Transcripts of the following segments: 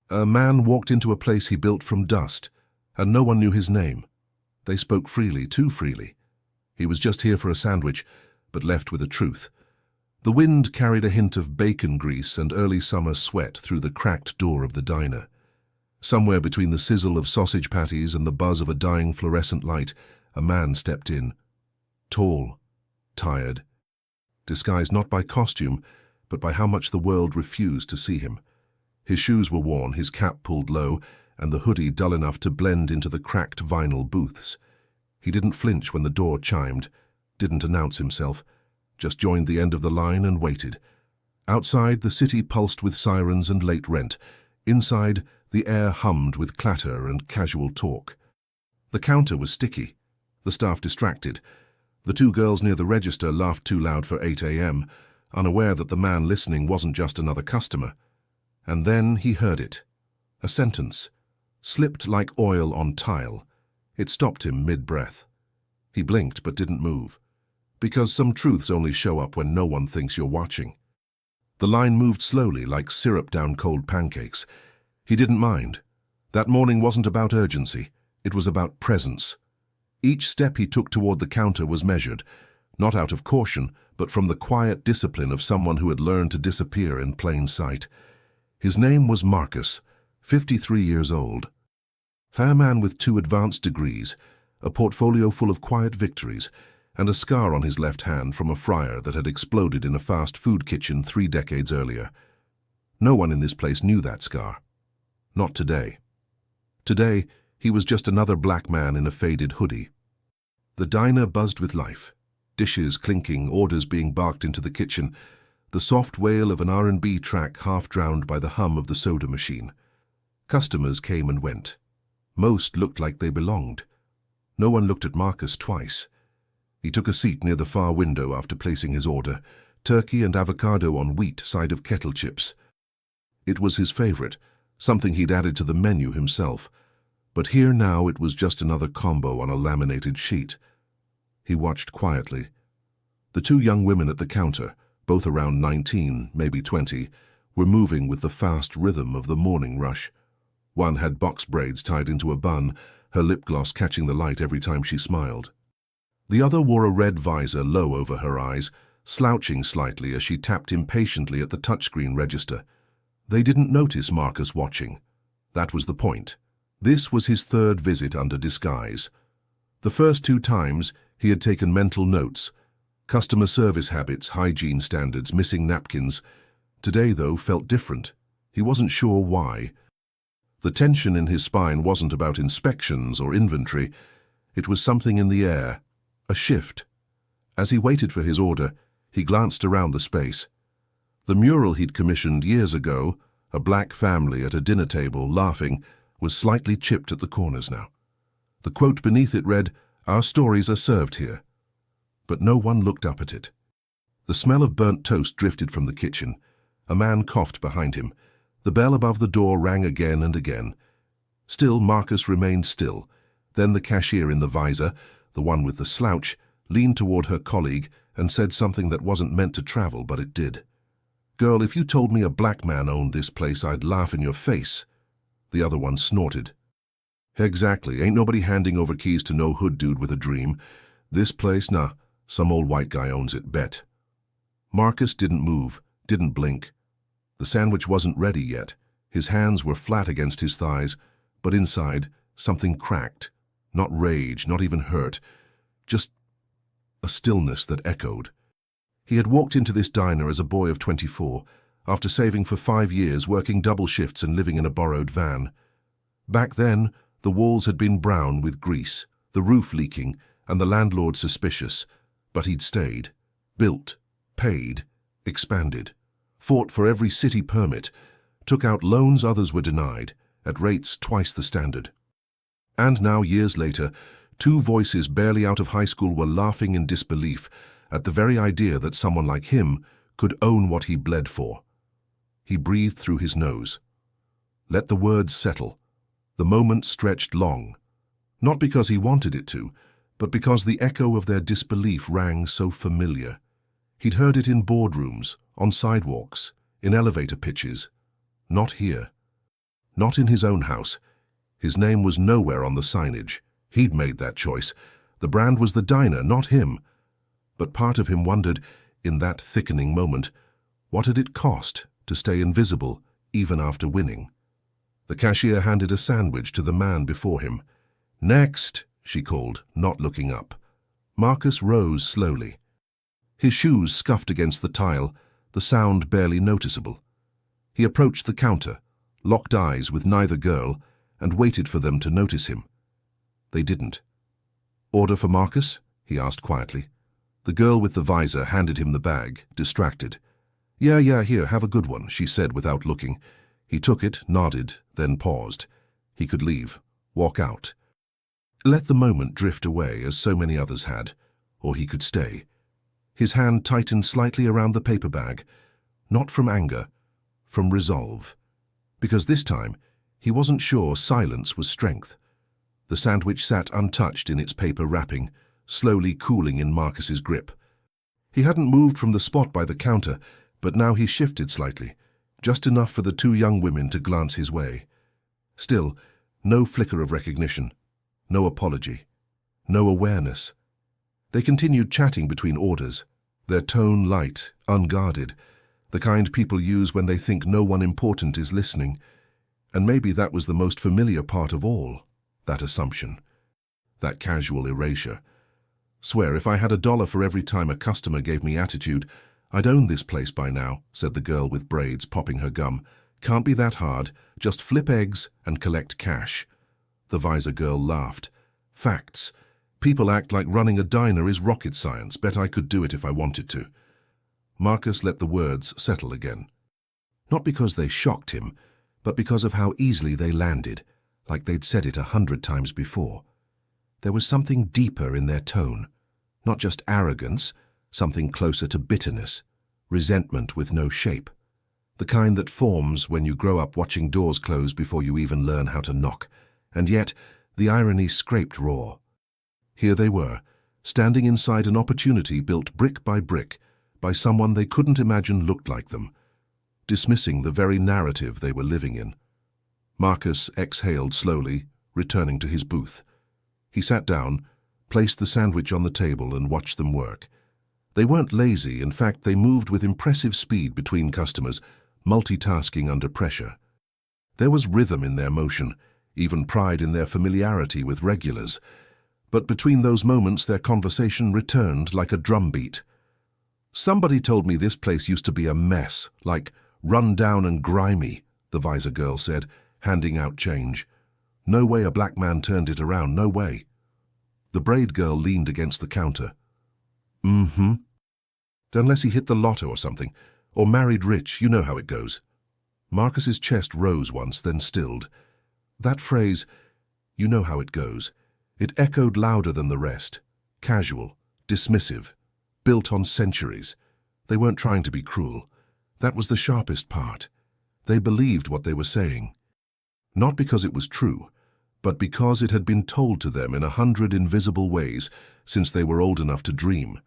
A man walked into a place he built from dust, and no one knew his name. They spoke freely, too freely. He was just here for a sandwich, but left with a truth. The wind carried a hint of bacon grease and early summer sweat through the cracked door of the diner. Somewhere between the sizzle of sausage patties and the buzz of a dying fluorescent light, a man stepped in. Tall, tired, disguised not by costume, but by how much the world refused to see him. His shoes were worn, his cap pulled low, and the hoodie dull enough to blend into the cracked vinyl booths. He didn't flinch when the door chimed, didn't announce himself, just joined the end of the line and waited. Outside, the city pulsed with sirens and late rent. Inside, the air hummed with clatter and casual talk. The counter was sticky, the staff distracted. The two girls near the register laughed too loud for 8 a.m., unaware that the man listening wasn't just another customer. And then he heard it. A sentence, slipped like oil on tile. It stopped him mid-breath. He blinked but didn't move, because some truths only show up when no one thinks you're watching. The line moved slowly, like syrup down cold pancakes. He didn't mind. That morning wasn't about urgency. It was about presence. Each step he took toward the counter was measured, not out of caution, but from the quiet discipline of someone who had learned to disappear in plain sight. His name was Marcus, 53 years old. Fair man with 2 advanced degrees, a portfolio full of quiet victories, and a scar on his left hand from a fryer that had exploded in a fast food kitchen 3 decades earlier. No one in this place knew that scar. Not today. Today, he was just another black man in a faded hoodie. The diner buzzed with life. Dishes clinking, orders being barked into the kitchen, the soft wail of an R&B track half drowned by the hum of the soda machine. Customers came and went. Most looked like they belonged. No one looked at Marcus twice. He took a seat near the far window after placing his order, turkey and avocado on wheat side of kettle chips. It was his favorite, something he'd added to the menu himself. But here now it was just another combo on a laminated sheet. He watched quietly. The 2 young women at the counter, both around 19, maybe 20, were moving with the fast rhythm of the morning rush. One had box braids tied into a bun, her lip gloss catching the light every time she smiled. The other wore a red visor low over her eyes, slouching slightly as she tapped impatiently at the touchscreen register. They didn't notice Marcus watching. That was the point. This was his 3rd visit under disguise. The first 2 times, he had taken mental notes. Customer service habits, hygiene standards, missing napkins. Today, though, felt different. He wasn't sure why. The tension in his spine wasn't about inspections or inventory. It was something in the air, a shift. As he waited for his order, he glanced around the space. The mural he'd commissioned years ago, a black family at a dinner table laughing, was slightly chipped at the corners now. The quote beneath it read, "Our stories are served here." But no one looked up at it. The smell of burnt toast drifted from the kitchen. A man coughed behind him. The bell above the door rang again and again. Still, Marcus remained still. Then the cashier in the visor, the one with the slouch, leaned toward her colleague and said something that wasn't meant to travel, but it did. "Girl, if you told me a black man owned this place, I'd laugh in your face." The other one snorted. "Exactly. Ain't nobody handing over keys to no hood dude with a dream. This place, nah, some old white guy owns it, bet." Marcus didn't move, didn't blink. The sandwich wasn't ready yet. His hands were flat against his thighs, but inside, something cracked. Not rage, not even hurt. Just a stillness that echoed. He had walked into this diner as a boy of 24, after saving for 5 years, working double shifts and living in a borrowed van. Back then, the walls had been brown with grease, the roof leaking, and the landlord suspicious. But he'd stayed, built, paid, expanded, fought for every city permit, took out loans others were denied, at rates twice the standard. And now, years later, 2 voices barely out of high school were laughing in disbelief at the very idea that someone like him could own what he bled for. He breathed through his nose. Let the words settle. The moment stretched long, not because he wanted it to, but because the echo of their disbelief rang so familiar. He'd heard it in boardrooms, on sidewalks, in elevator pitches. Not here. Not in his own house. His name was nowhere on the signage. He'd made that choice. The brand was the diner, not him. But part of him wondered, in that thickening moment, what had it cost to stay invisible even after winning? The cashier handed a sandwich to the man before him. "Next," she called, not looking up. Marcus rose slowly. His shoes scuffed against the tile, the sound barely noticeable. He approached the counter, locked eyes with neither girl, and waited for them to notice him. They didn't. "Order for Marcus?" he asked quietly. The girl with the visor handed him the bag, distracted. Yeah, here, have a good one," she said without looking. He took it, nodded, then paused. He could leave, walk out. Let the moment drift away as so many others had, or he could stay. His hand tightened slightly around the paper bag, not from anger, from resolve. Because this time, he wasn't sure silence was strength. The sandwich sat untouched in its paper wrapping, slowly cooling in Marcus's grip. He hadn't moved from the spot by the counter, but now he shifted slightly, just enough for the two young women to glance his way. Still, no flicker of recognition, no apology, no awareness. They continued chatting between orders, their tone light, unguarded, the kind people use when they think no one important is listening. And maybe that was the most familiar part of all, that assumption, that casual erasure. "Swear if I had $1 for every time a customer gave me attitude, I'd own this place by now," said the girl with braids, popping her gum. "Can't be that hard, just flip eggs and collect cash." The visor girl laughed. "Facts. People act like running a diner is rocket science. Bet I could do it if I wanted to." Marcus let the words settle again. Not because they shocked him, but because of how easily they landed, like they'd said it 100 times before. There was something deeper in their tone, not just arrogance, something closer to bitterness, resentment with no shape, the kind that forms when you grow up watching doors close before you even learn how to knock. And yet, the irony scraped raw. Here they were, standing inside an opportunity built brick by someone they couldn't imagine looked like them, dismissing the very narrative they were living in. Marcus exhaled slowly, returning to his booth. He sat down, placed the sandwich on the table and watched them work. They weren't lazy, in fact they moved with impressive speed between customers, multitasking under pressure. There was rhythm in their motion, even pride in their familiarity with regulars. But between those moments their conversation returned like a drumbeat. "Somebody told me this place used to be a mess, like run down and grimy," the visor girl said, handing out change. "No way a black man turned it around, no way." The braid girl leaned against the counter. "Mm-hmm. Unless he hit the lotto or something, or married rich, you know how it goes." Marcus's chest rose once, then stilled. That phrase, "you know how it goes," it echoed louder than the rest. Casual, dismissive, built on centuries. They weren't trying to be cruel. That was the sharpest part. They believed what they were saying. Not because it was true, but because it had been told to them in 100 invisible ways since they were old enough to dream.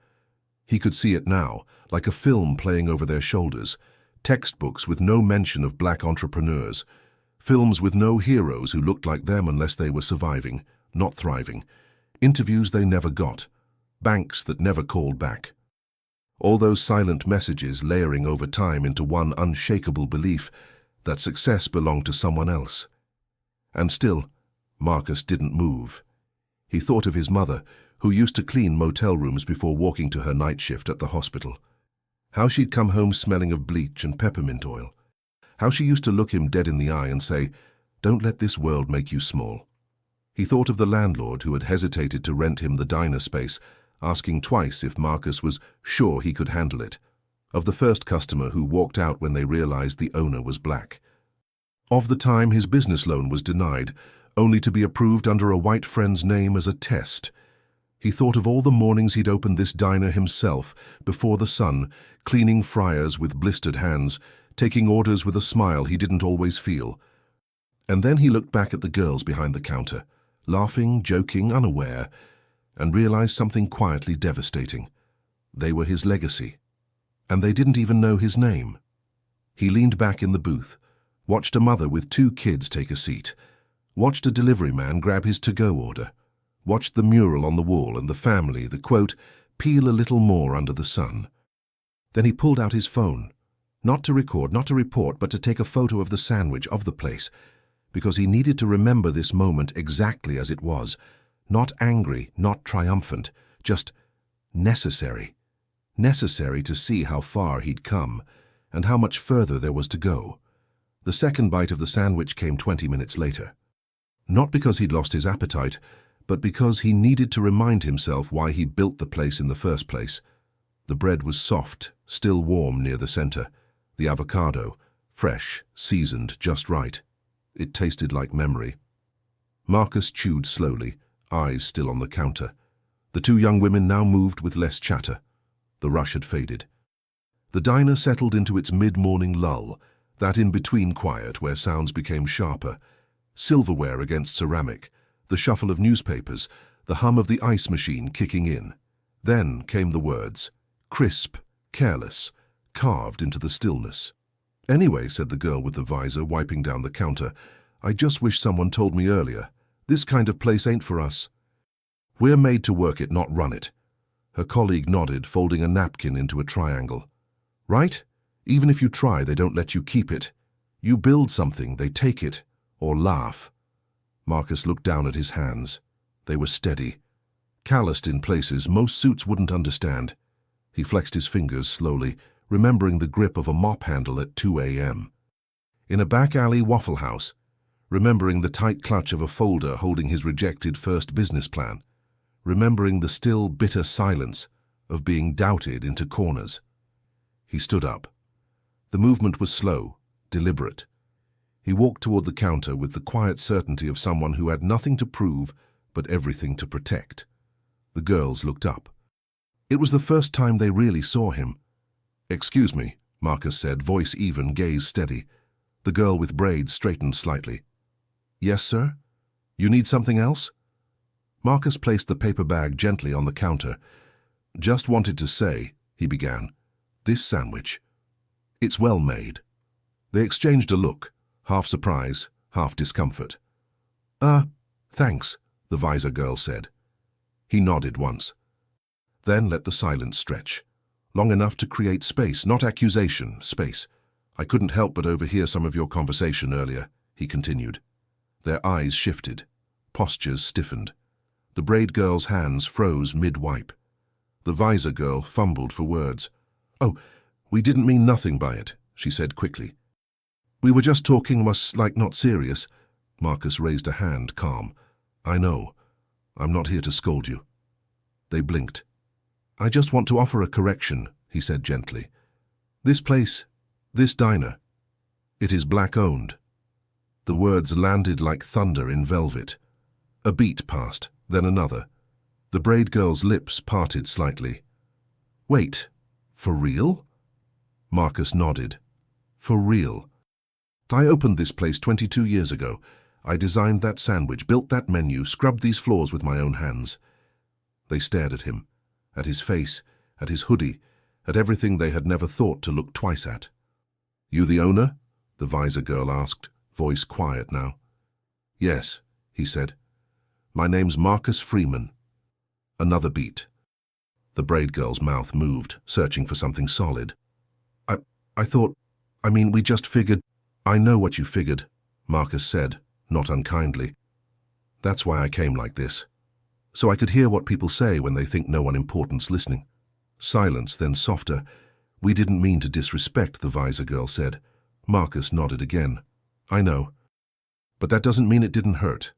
He could see it now, like a film playing over their shoulders, textbooks with no mention of black entrepreneurs, films with no heroes who looked like them unless they were surviving, not thriving, interviews they never got, banks that never called back. All those silent messages layering over time into one unshakable belief that success belonged to someone else. And still, Marcus didn't move. He thought of his mother, who used to clean motel rooms before walking to her night shift at the hospital. How she'd come home smelling of bleach and peppermint oil. How she used to look him dead in the eye and say, "Don't let this world make you small." He thought of the landlord who had hesitated to rent him the diner space, asking twice if Marcus was sure he could handle it. Of the first customer who walked out when they realized the owner was black. Of the time his business loan was denied, only to be approved under a white friend's name as a test. He thought of all the mornings he'd opened this diner himself, before the sun, cleaning fryers with blistered hands, taking orders with a smile he didn't always feel. And then he looked back at the girls behind the counter, laughing, joking, unaware, and realized something quietly devastating. They were his legacy, and they didn't even know his name. He leaned back in the booth, Watched a mother with 2 kids take a seat. Watched a delivery man grab his to-go order. Watched the mural on the wall and the family, the quote, "Peel a little more under the sun." Then he pulled out his phone. Not to record, not to report, but to take a photo of the sandwich, of the place. Because he needed to remember this moment exactly as it was. Not angry, not triumphant, just necessary. Necessary to see how far he'd come, and how much further there was to go. The second bite of the sandwich came 20 minutes later. Not because he'd lost his appetite, but because he needed to remind himself why he built the place in the first place. The bread was soft, still warm near the center. The avocado, fresh, seasoned, just right. It tasted like memory. Marcus chewed slowly, eyes still on the counter. The 2 young women now moved with less chatter. The rush had faded. The diner settled into its mid-morning lull, that in-between quiet where sounds became sharper. Silverware against ceramic, the shuffle of newspapers, the hum of the ice machine kicking in. Then came the words, crisp, careless, carved into the stillness. "Anyway," said the girl with the visor, wiping down the counter, "I just wish someone told me earlier. This kind of place ain't for us. We're made to work it, not run it." Her colleague nodded, folding a napkin into a triangle. "Right? Even if you try, they don't let you keep it. You build something, they take it, or laugh." Marcus looked down at his hands. They were steady. Calloused in places most suits wouldn't understand. He flexed his fingers slowly, remembering the grip of a mop handle at 2 a.m. In a back alley Waffle House, remembering the tight clutch of a folder holding his rejected first business plan, remembering the still bitter silence of being doubted into corners. He stood up. The movement was slow, deliberate. He walked toward the counter with the quiet certainty of someone who had nothing to prove but everything to protect. The girls looked up. It was the first time they really saw him. "Excuse me," Marcus said, voice even, gaze steady. The girl with braids straightened slightly. "Yes, sir? You need something else?" Marcus placed the paper bag gently on the counter. "Just wanted to say," he began, "this sandwich. It's well made." They exchanged a look, half surprise, half discomfort. Thanks," the visor girl said. He nodded once. Then let the silence stretch. Long enough to create space, not accusation, space. "I couldn't help but overhear some of your conversation earlier," he continued. Their eyes shifted. Postures stiffened. The braid girl's hands froze mid-wipe. The visor girl fumbled for words. "Oh, we didn't mean nothing by it," she said quickly. "We were just talking, was like not serious." Marcus raised a hand, calm. "I know. I'm not here to scold you." They blinked. "I just want to offer a correction," he said gently. "This place, this diner, it is black-owned." The words landed like thunder in velvet. A beat passed, then another. The braid girl's lips parted slightly. "Wait, for real?" Marcus nodded. "For real. I opened this place 22 years ago. I designed that sandwich, built that menu, scrubbed these floors with my own hands." They stared at him, at his face, at his hoodie, at everything they had never thought to look twice at. "You the owner?" the visor girl asked, voice quiet now. "Yes," he said. "My name's Marcus Freeman." Another beat. The braid girl's mouth moved, searching for something solid. We just figured—" "I know what you figured," Marcus said, not unkindly. "That's why I came like this. So I could hear what people say when they think no one important's listening." Silence, then softer. "We didn't mean to disrespect," the visor girl said. Marcus nodded again. "I know. But that doesn't mean it didn't hurt."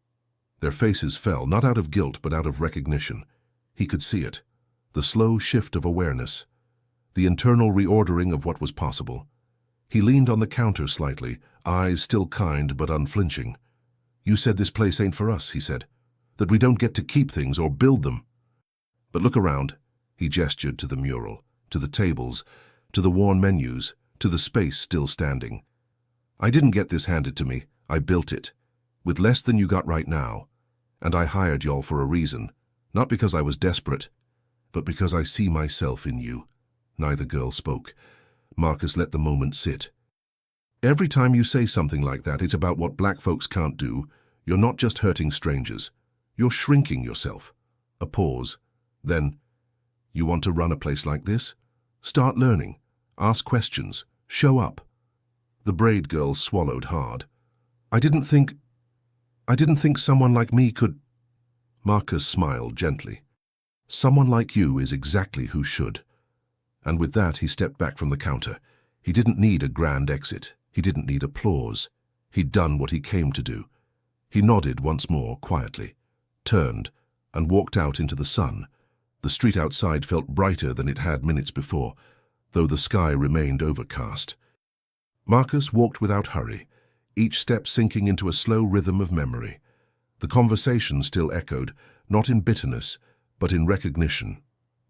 Their faces fell, not out of guilt, but out of recognition. He could see it. The slow shift of awareness. The internal reordering of what was possible. He leaned on the counter slightly, eyes still kind but unflinching. "You said this place ain't for us," he said. "That we don't get to keep things or build them. But look around." He gestured to the mural, to the tables, to the worn menus, to the space still standing. "I didn't get this handed to me. I built it. With less than you got right now. And I hired y'all for a reason. Not because I was desperate, but because I see myself in you." Neither girl spoke. Marcus let the moment sit. Every time you say something like that, it's about what black folks can't do. You're not just hurting strangers. You're shrinking yourself. A pause. Then, you want to run a place like this? Start learning. Ask questions. Show up. The braid girl swallowed hard. I didn't think someone like me could... Marcus smiled gently. Someone like you is exactly who should. And with that, he stepped back from the counter. He didn't need a grand exit. He didn't need applause. He'd done what he came to do. He nodded once more, quietly, turned, and walked out into the sun. The street outside felt brighter than it had minutes before, though the sky remained overcast. Marcus walked without hurry, each step sinking into a slow rhythm of memory. The conversation still echoed, not in bitterness, but in recognition.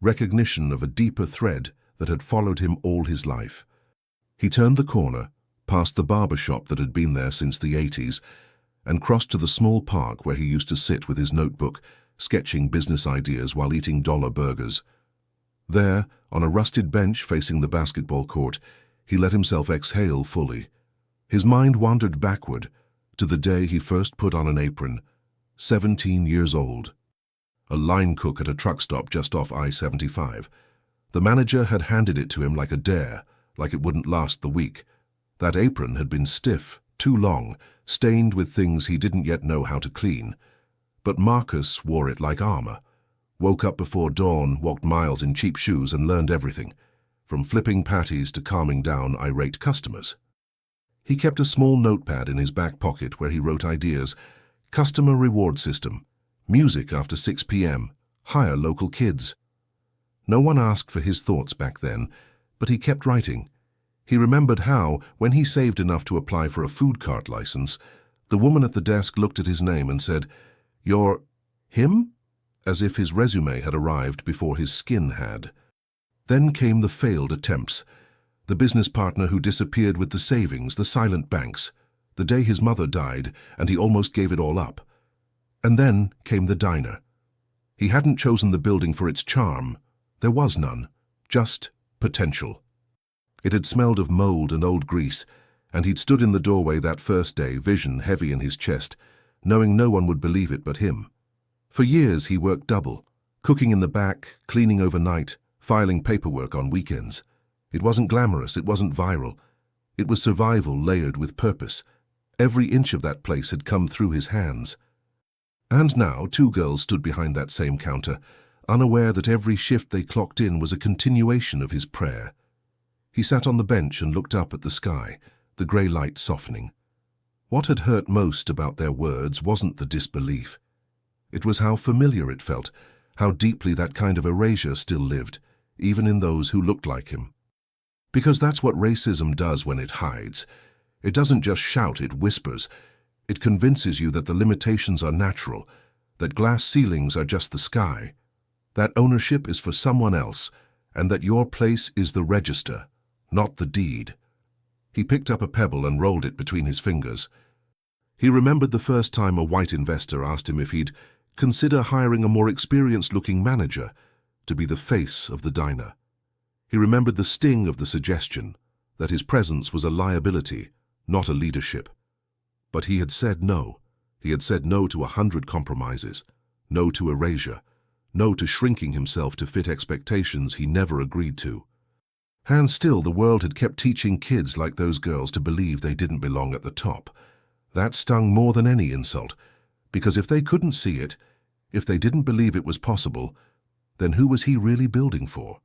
Recognition of a deeper thread that had followed him all his life. He turned the corner, past the barber shop that had been there since the 80s, and crossed to the small park where he used to sit with his notebook, sketching business ideas while eating dollar burgers. There, on a rusted bench facing the basketball court, he let himself exhale fully. His mind wandered backward to the day he first put on an apron, 17 years old. A line cook at a truck stop just off I-75. The manager had handed it to him like a dare, like it wouldn't last the week. That apron had been stiff, too long, stained with things he didn't yet know how to clean. But Marcus wore it like armor. Woke up before dawn, walked miles in cheap shoes, and learned everything, from flipping patties to calming down irate customers. He kept a small notepad in his back pocket where he wrote ideas: customer reward system, music after 6 p.m., hire local kids. No one asked for his thoughts back then, but he kept writing. He remembered how, when he saved enough to apply for a food cart license, the woman at the desk looked at his name and said, "You're him?" as if his resume had arrived before his skin had. Then came the failed attempts. The business partner who disappeared with the savings, the silent banks, the day his mother died, and he almost gave it all up. And then came the diner. He hadn't chosen the building for its charm. There was none, just potential. It had smelled of mold and old grease, and he'd stood in the doorway that first day, vision heavy in his chest, knowing no one would believe it but him. For years he worked double, cooking in the back, cleaning overnight, filing paperwork on weekends. It wasn't glamorous, it wasn't viral. It was survival layered with purpose. Every inch of that place had come through his hands. And now 2 girls stood behind that same counter, unaware that every shift they clocked in was a continuation of his prayer. He sat on the bench and looked up at the sky, the grey light softening. What had hurt most about their words wasn't the disbelief. It was how familiar it felt, how deeply that kind of erasure still lived, even in those who looked like him. Because that's what racism does when it hides. It doesn't just shout, it whispers. It convinces you that the limitations are natural, that glass ceilings are just the sky, that ownership is for someone else, and that your place is the register, not the deed. He picked up a pebble and rolled it between his fingers. He remembered the first time a white investor asked him if he'd consider hiring a more experienced-looking manager to be the face of the diner. He remembered the sting of the suggestion, that his presence was a liability, not a leadership. But he had said no. He had said no to 100 compromises, no to erasure, no to shrinking himself to fit expectations he never agreed to. And still, the world had kept teaching kids like those girls to believe they didn't belong at the top. That stung more than any insult, because if they couldn't see it, if they didn't believe it was possible, then who was he really building for?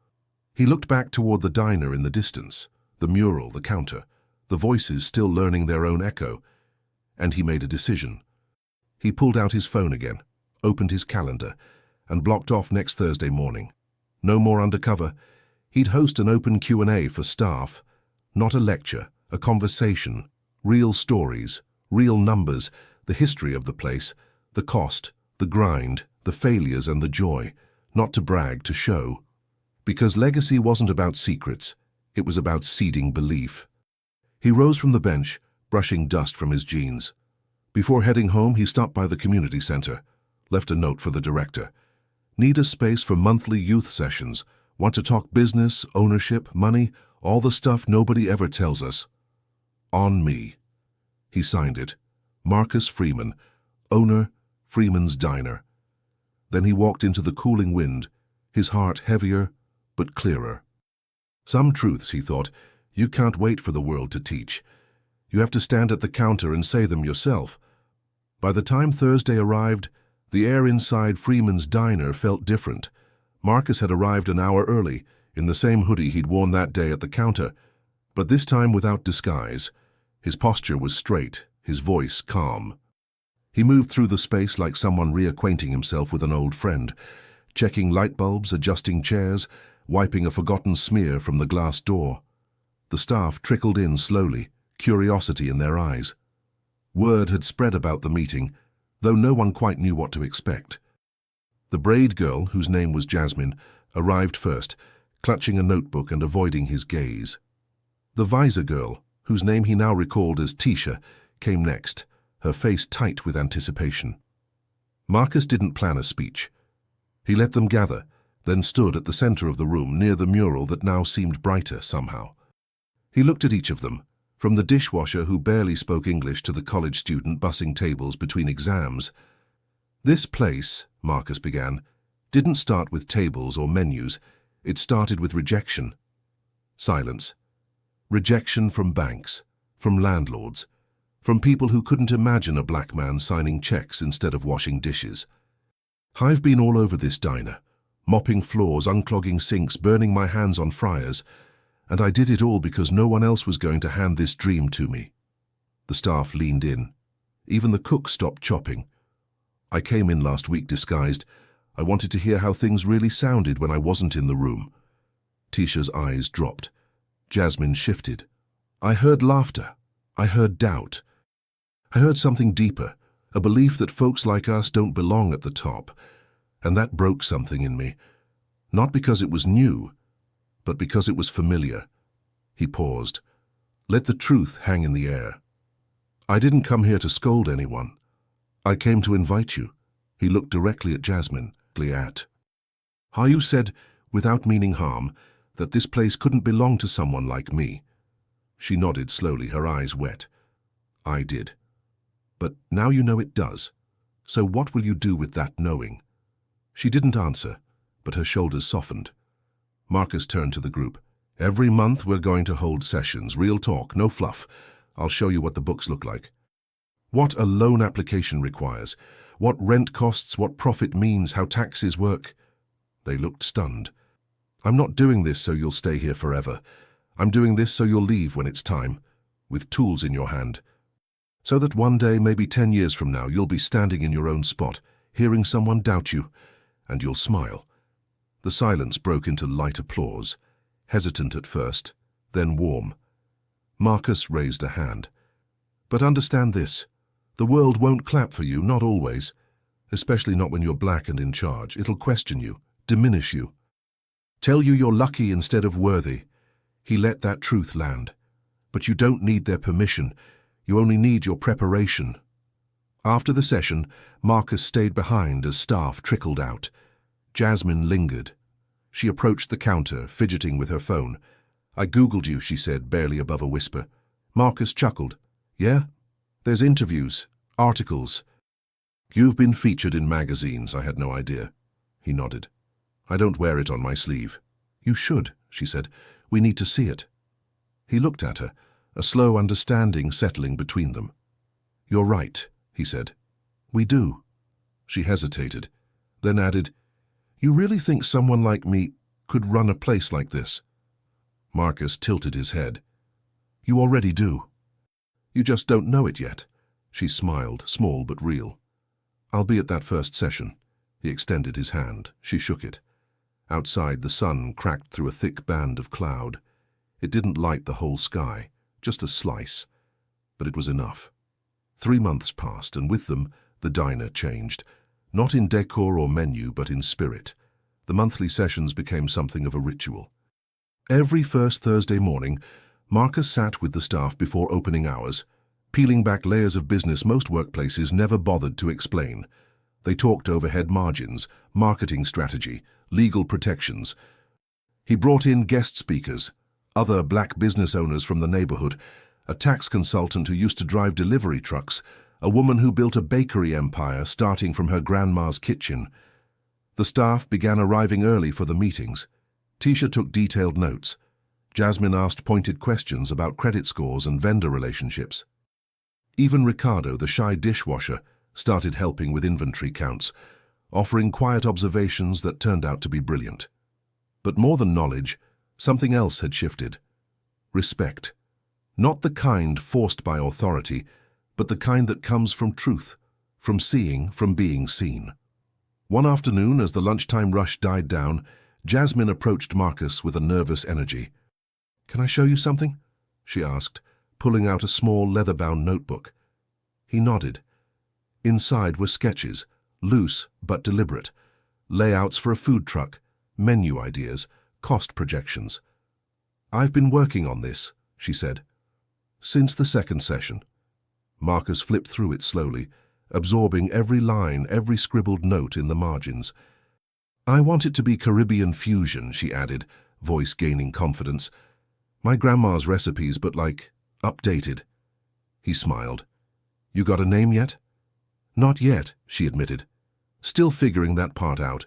He looked back toward the diner in the distance, the mural, the counter, the voices still learning their own echo, and he made a decision. He pulled out his phone again, opened his calendar, and blocked off next Thursday morning. No more Undercover. He'd host an open Q&A for staff, not a lecture, a conversation, real stories, real numbers, the history of the place, the cost, the grind, the failures and the joy, not to brag, to show. Because legacy wasn't about secrets, it was about seeding belief. He rose from the bench, brushing dust from his jeans. Before heading home, he stopped by the community center, left a note for the director. Need a space for monthly youth sessions. Want to talk business, ownership, money, all the stuff nobody ever tells us. On me. He signed it. Marcus Freeman, owner, Freeman's Diner. Then he walked into the cooling wind, his heart heavier but clearer. Some truths, he thought, you can't wait for the world to teach. You have to stand at the counter and say them yourself. By the time Thursday arrived, the air inside Freeman's Diner felt different. Marcus had arrived an hour early, in the same hoodie he'd worn that day at the counter, but this time without disguise. His posture was straight, his voice calm. He moved through the space like someone reacquainting himself with an old friend, checking light bulbs, adjusting chairs, wiping a forgotten smear from the glass door. The staff trickled in slowly, curiosity in their eyes. Word had spread about the meeting, though no one quite knew what to expect. The braid girl, whose name was Jasmine, arrived first, clutching a notebook and avoiding his gaze. The visor girl, whose name he now recalled as Tisha, came next, her face tight with anticipation. Marcus didn't plan a speech. He let them gather, then stood at the center of the room near the mural that now seemed brighter somehow. He looked at each of them, from the dishwasher who barely spoke English to the college student bussing tables between exams. This place, Marcus began, didn't start with tables or menus. It started with rejection. Silence. Rejection from banks, from landlords, from people who couldn't imagine a black man signing checks instead of washing dishes. I've been all over this diner, mopping floors, unclogging sinks, burning my hands on fryers, and I did it all because no one else was going to hand this dream to me. The staff leaned in. Even the cook stopped chopping. I came in last week disguised. I wanted to hear how things really sounded when I wasn't in the room. Tisha's eyes dropped. Jasmine shifted. I heard laughter. I heard doubt. I heard something deeper, a belief that folks like us don't belong at the top, and that broke something in me. Not because it was new, but because it was familiar. He paused. Let the truth hang in the air. I didn't come here to scold anyone. I came to invite you. He looked directly at Jasmine, How you said, without meaning harm, that this place couldn't belong to someone like me. She nodded slowly, her eyes wet. I did. But now you know it does. So what will you do with that knowing? She didn't answer, but her shoulders softened. Marcus turned to the group. Every month we're going to hold sessions, real talk, no fluff. I'll show you what the books look like. What a loan application requires, what rent costs, what profit means, how taxes work. They looked stunned. I'm not doing this so you'll stay here forever. I'm doing this so you'll leave when it's time, with tools in your hand. So that one day, maybe 10 years from now, you'll be standing in your own spot, hearing someone doubt you, and you'll smile. The silence broke into light applause, hesitant at first, then warm. Marcus raised a hand. But understand this, the world won't clap for you, not always, especially not when you're black and in charge. It'll question you, diminish you. Tell you you're lucky instead of worthy. He let that truth land. But you don't need their permission. You only need your preparation. After the session, Marcus stayed behind as staff trickled out. Jasmine lingered. She approached the counter, fidgeting with her phone. I Googled you, she said, barely above a whisper. Marcus chuckled. Yeah? There's interviews, articles. You've been featured in magazines, I had no idea. He nodded. I don't wear it on my sleeve. You should, she said. We need to see it. He looked at her, a slow understanding settling between them. You're right, he said. We do. She hesitated, then added, You really think someone like me could run a place like this? Marcus tilted his head. You already do. You just don't know it yet. She smiled, small but real. I'll be at that first session. He extended his hand. She shook it. Outside, the sun cracked through a thick band of cloud. It didn't light the whole sky, just a slice. But it was enough. 3 months passed, and with them, the diner changed. Not in decor or menu, but in spirit. The monthly sessions became something of a ritual. Every first Thursday morning, Marcus sat with the staff before opening hours, peeling back layers of business most workplaces never bothered to explain. They talked overhead margins, marketing strategy, legal protections. He brought in guest speakers, other black business owners from the neighborhood, a tax consultant who used to drive delivery trucks, a woman who built a bakery empire starting from her grandma's kitchen. The staff began arriving early for the meetings. Tisha took detailed notes. Jasmine asked pointed questions about credit scores and vendor relationships. Even Ricardo, the shy dishwasher, started helping with inventory counts, offering quiet observations that turned out to be brilliant. But more than knowledge, something else had shifted. Respect. Not the kind forced by authority, but the kind that comes from truth, from seeing, from being seen. One afternoon, as the lunchtime rush died down, Jasmine approached Marcus with a nervous energy. "Can I show you something?" she asked, pulling out a small leather-bound notebook. He nodded. Inside were sketches, loose but deliberate, layouts for a food truck, menu ideas, cost projections. "I've been working on this," she said, "since the second session." Marcus flipped through it slowly, absorbing every line, every scribbled note in the margins. "I want it to be Caribbean fusion," she added, voice gaining confidence. "My grandma's recipes, but like, updated." He smiled. "You got a name yet?" "Not yet," she admitted. "Still figuring that part out."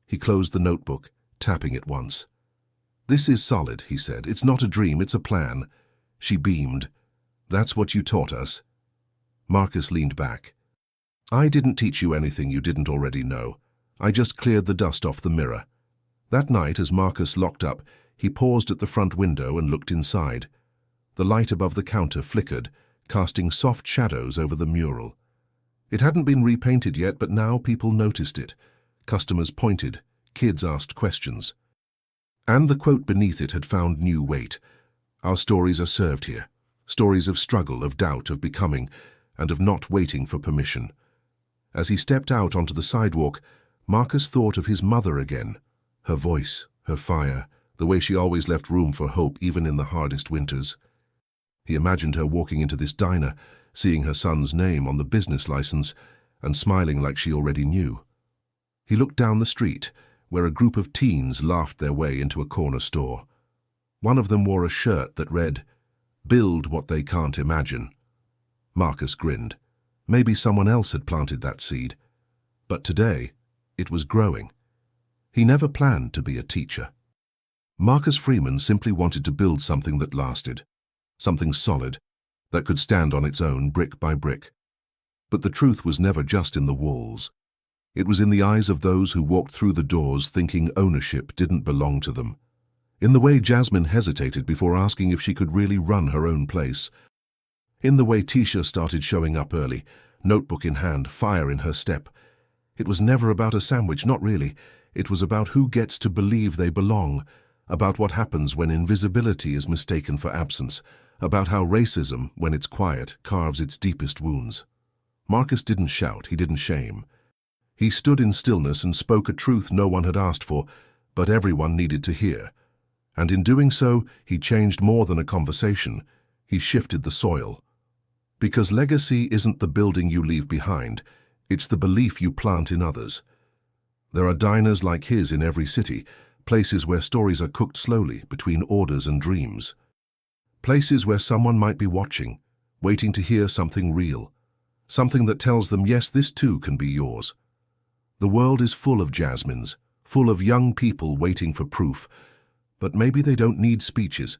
He closed the notebook, tapping it once. "This is solid," he said. "It's not a dream, it's a plan." She beamed. "That's what you taught us." Marcus leaned back. "I didn't teach you anything you didn't already know. I just cleared the dust off the mirror." That night, as Marcus locked up, he paused at the front window and looked inside. The light above the counter flickered, casting soft shadows over the mural. It hadn't been repainted yet, but now people noticed it. Customers pointed, kids asked questions. And the quote beneath it had found new weight. "Our stories are served here. Stories of struggle, of doubt, of becoming, and of not waiting for permission." As he stepped out onto the sidewalk, Marcus thought of his mother again. Her voice, her fire, the way she always left room for hope even in the hardest winters. He imagined her walking into this diner, seeing her son's name on the business license, and smiling like she already knew. He looked down the street, where a group of teens laughed their way into a corner store. One of them wore a shirt that read, "Build what they can't imagine." Marcus grinned. Maybe someone else had planted that seed. But today, it was growing. He never planned to be a teacher. Marcus Freeman simply wanted to build something that lasted, something solid, that could stand on its own brick by brick. But the truth was never just in the walls. It was in the eyes of those who walked through the doors thinking ownership didn't belong to them. In the way Jasmine hesitated before asking if she could really run her own place. In the way Tisha started showing up early, notebook in hand, fire in her step. It was never about a sandwich, not really. It was about who gets to believe they belong, about what happens when invisibility is mistaken for absence, about how racism, when it's quiet, carves its deepest wounds. Marcus didn't shout, he didn't shame. He stood in stillness and spoke a truth no one had asked for, but everyone needed to hear. And in doing so, he changed more than a conversation. He shifted the soil. Because legacy isn't the building you leave behind, it's the belief you plant in others. There are diners like his in every city, places where stories are cooked slowly between orders and dreams. Places where someone might be watching, waiting to hear something real, something that tells them, yes, this too can be yours. The world is full of Jasmines, full of young people waiting for proof, but maybe they don't need speeches.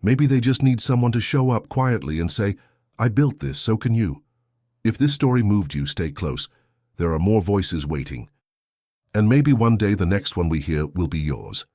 Maybe they just need someone to show up quietly and say, "I built this, so can you." If this story moved you, stay close. There are more voices waiting. And maybe one day the next one we hear will be yours.